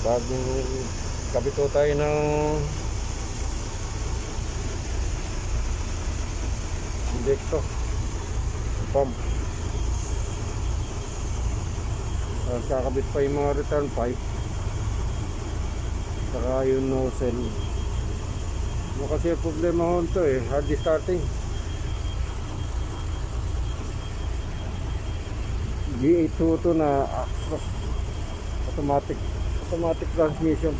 Bagong kabito tayo ng injector pump. Kakabit pa yung mga return pipe saka yung nozzle. Ano kasi yung problema ho ito hard starting. G822 na automatic transmission.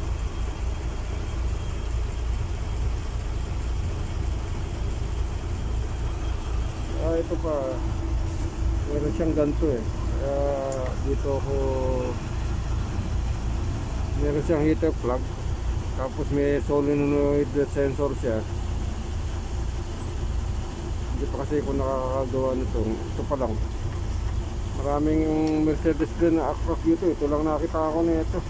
Ito pa meron siyang ganito kaya dito ako meron siyang heater plug, tapos may solenoid sensor siya. Hindi pa kasi ako nakakagawa nito. Ito pa lang, maraming Mercedes din na across dito. Ito lang nakita ako nito.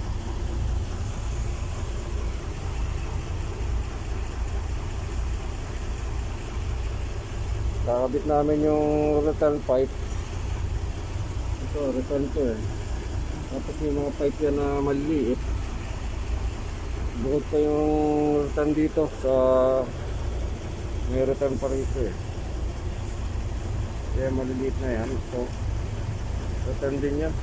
Kakabit namin yung return pipe. Ito, return to Tapos yung mga pipe yan na maliliit. Bukod pa yung return dito sa may return pa rito Kaya maliliit na yan. So, return din yan.